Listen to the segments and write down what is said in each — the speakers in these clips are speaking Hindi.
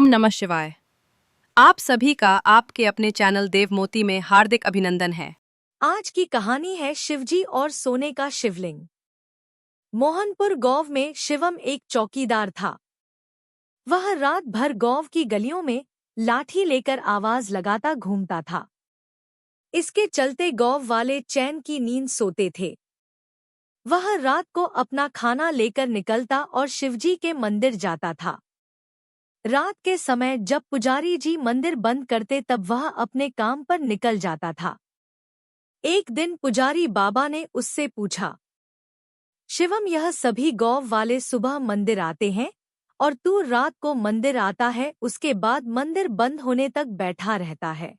नमः शिवाय। आप सभी का आपके अपने चैनल देव मोती में हार्दिक अभिनंदन है। आज की कहानी है शिवजी और सोने का शिवलिंग। मोहनपुर गांव में शिवम एक चौकीदार था। वह रात भर गांव की गलियों में लाठी लेकर आवाज लगाता घूमता था। इसके चलते गांव वाले चैन की नींद सोते थे। वह रात को अपना खाना लेकर निकलता और शिवजी के मंदिर जाता था। रात के समय जब पुजारी जी मंदिर बंद करते तब वह अपने काम पर निकल जाता था। एक दिन पुजारी बाबा ने उससे पूछा, शिवम, यह सभी गांव वाले सुबह मंदिर आते हैं और तू रात को मंदिर आता है, उसके बाद मंदिर बंद होने तक बैठा रहता है।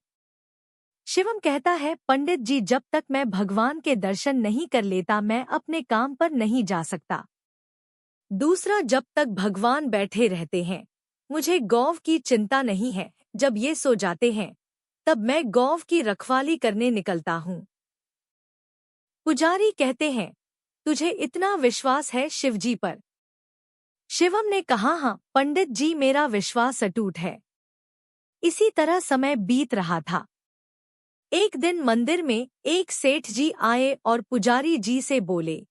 शिवम कहता है, पंडित जी, जब तक मैं भगवान के दर्शन नहीं कर लेता मैं अपने काम पर नहीं जा सकता। दूसरा, जब तक भगवान बैठे रहते हैं मुझे गांव की चिंता नहीं है। जब ये सो जाते हैं तब मैं गांव की रखवाली करने निकलता हूँ। पुजारी कहते हैं, तुझे इतना विश्वास है शिवजी पर? शिवम ने कहा, हाँ पंडित जी, मेरा विश्वास अटूट है। इसी तरह समय बीत रहा था। एक दिन मंदिर में एक सेठ जी आए और पुजारी जी से बोले,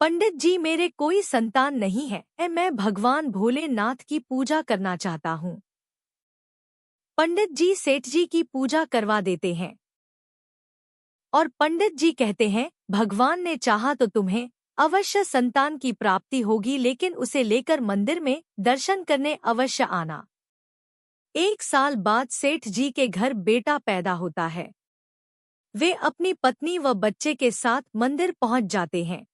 पंडित जी, मेरे कोई संतान नहीं है, मैं भगवान भोलेनाथ की पूजा करना चाहता हूँ। पंडित जी सेठ जी की पूजा करवा देते हैं और पंडित जी कहते हैं, भगवान ने चाहा तो तुम्हें अवश्य संतान की प्राप्ति होगी, लेकिन उसे लेकर मंदिर में दर्शन करने अवश्य आना। एक साल बाद सेठ जी के घर बेटा पैदा होता है। वे अपनी पत्नी व बच्चे के साथ मंदिर पहुंच जाते हैं।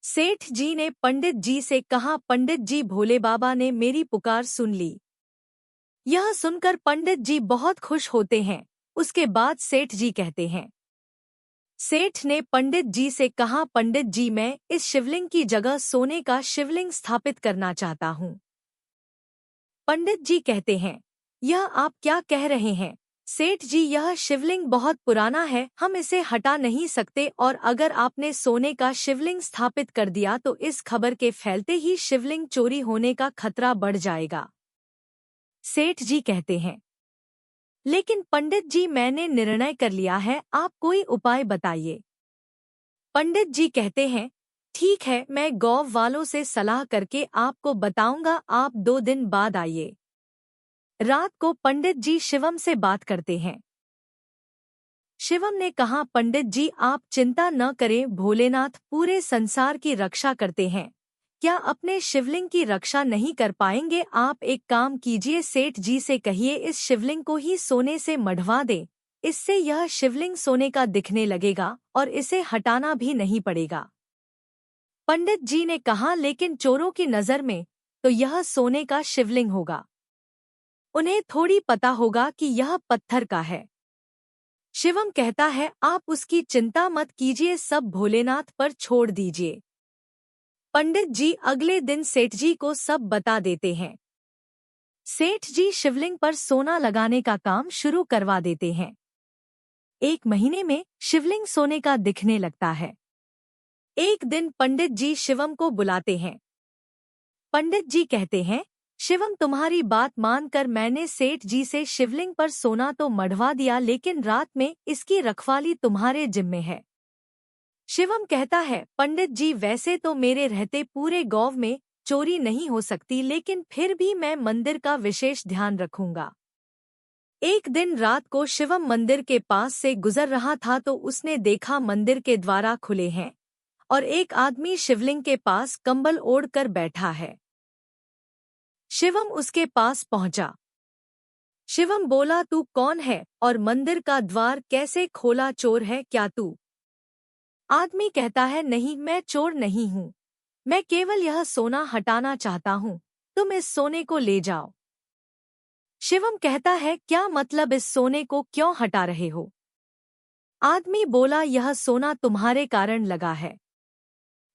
सेठ जी ने पंडित जी से कहा, पंडित जी, भोले बाबा ने मेरी पुकार सुन ली। यह सुनकर पंडित जी बहुत खुश होते हैं। उसके बाद सेठ जी कहते हैं, सेठ ने पंडित जी से कहा, पंडित जी, मैं इस शिवलिंग की जगह सोने का शिवलिंग स्थापित करना चाहता हूँ। पंडित जी कहते हैं, यह आप क्या कह रहे हैं सेठ जी, यह शिवलिंग बहुत पुराना है, हम इसे हटा नहीं सकते, और अगर आपने सोने का शिवलिंग स्थापित कर दिया तो इस खबर के फैलते ही शिवलिंग चोरी होने का खतरा बढ़ जाएगा। सेठ जी कहते हैं, लेकिन पंडित जी, मैंने निर्णय कर लिया है, आप कोई उपाय बताइए। पंडित जी कहते हैं, ठीक है, मैं गांव वालों से सलाह करके आपको बताऊंगा, आप 2 दिन बाद आइए। रात को पंडित जी शिवम से बात करते हैं। शिवम ने कहा, पंडित जी, आप चिंता न करें, भोलेनाथ पूरे संसार की रक्षा करते हैं। क्या अपने शिवलिंग की रक्षा नहीं कर पाएंगे? आप एक काम कीजिए, सेठ जी से कहिए इस शिवलिंग को ही सोने से मढ़वा दे। इससे यह शिवलिंग सोने का दिखने लगेगा और इसे हटाना भी नहीं पड़ेगा। पंडित जी ने कहा, लेकिन चोरों की नजर में तो यह सोने का शिवलिंग होगा। उन्हें थोड़ी पता होगा कि यह पत्थर का है। शिवम कहता है, आप उसकी चिंता मत कीजिए, सब भोलेनाथ पर छोड़ दीजिए। पंडित जी अगले दिन सेठ जी को सब बता देते हैं। सेठ जी शिवलिंग पर सोना लगाने का काम शुरू करवा देते हैं। 1 महीने में शिवलिंग सोने का दिखने लगता है। एक दिन पंडित जी शिवम को बुलाते हैं। पंडित जी कहते हैं, शिवम, तुम्हारी बात मानकर मैंने सेठ जी से शिवलिंग पर सोना तो मढ़वा दिया, लेकिन रात में इसकी रखवाली तुम्हारे जिम्मे है। शिवम कहता है, पंडित जी, वैसे तो मेरे रहते पूरे गांव में चोरी नहीं हो सकती, लेकिन फिर भी मैं मंदिर का विशेष ध्यान रखूंगा। एक दिन रात को शिवम मंदिर के पास से गुजर रहा था तो उसने देखा मंदिर के द्वारा खुले हैं और एक आदमी शिवलिंग के पास कंबल ओढ़कर बैठा है। शिवम उसके पास पहुंचा। शिवम बोला, तू कौन है और मंदिर का द्वार कैसे खोला? चोर है क्या तू? आदमी कहता है, नहीं, मैं चोर नहीं हूँ, मैं केवल यह सोना हटाना चाहता हूँ, तुम इस सोने को ले जाओ। शिवम कहता है, क्या मतलब, इस सोने को क्यों हटा रहे हो? आदमी बोला, यह सोना तुम्हारे कारण लगा है,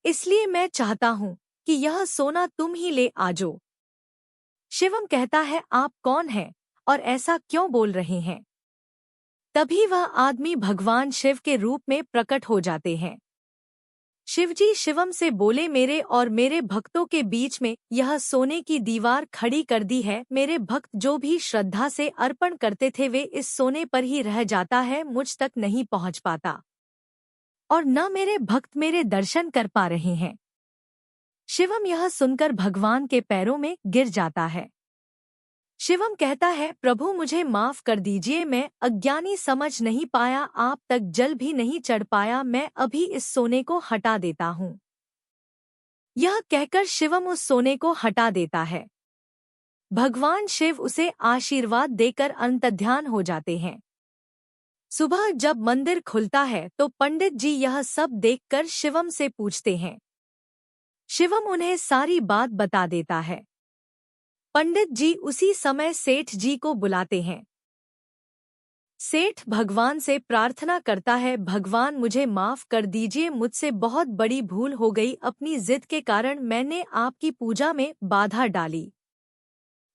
इसलिए मैं चाहता हूँ कि यह सोना तुम ही ले आजो। शिवम कहता है, आप कौन हैं और ऐसा क्यों बोल रहे हैं? तभी वह आदमी भगवान शिव के रूप में प्रकट हो जाते हैं। शिवजी शिवम से बोले, मेरे और मेरे भक्तों के बीच में यह सोने की दीवार खड़ी कर दी है। मेरे भक्त जो भी श्रद्धा से अर्पण करते थे वे इस सोने पर ही रह जाता है, मुझ तक नहीं पहुंच पाता और न मेरे भक्त मेरे दर्शन कर पा रहे हैं। शिवम यह सुनकर भगवान के पैरों में गिर जाता है। शिवम कहता है, प्रभु मुझे माफ कर दीजिए, मैं अज्ञानी समझ नहीं पाया, आप तक जल भी नहीं चढ़ पाया, मैं अभी इस सोने को हटा देता हूँ। यह कहकर शिवम उस सोने को हटा देता है। भगवान शिव उसे आशीर्वाद देकर अंतर्ध्यान हो जाते हैं। सुबह जब मंदिर खुलता है तो पंडित जी यह सब देखकर शिवम से पूछते हैं। शिवम उन्हें सारी बात बता देता है। पंडित जी उसी समय सेठ जी को बुलाते हैं। सेठ भगवान से प्रार्थना करता है, भगवान मुझे माफ कर दीजिए, मुझसे बहुत बड़ी भूल हो गई, अपनी जिद के कारण मैंने आपकी पूजा में बाधा डाली।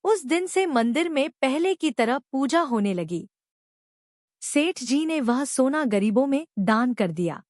उस दिन से मंदिर में पहले की तरह पूजा होने लगी। सेठ जी ने वह सोना गरीबों में दान कर दिया।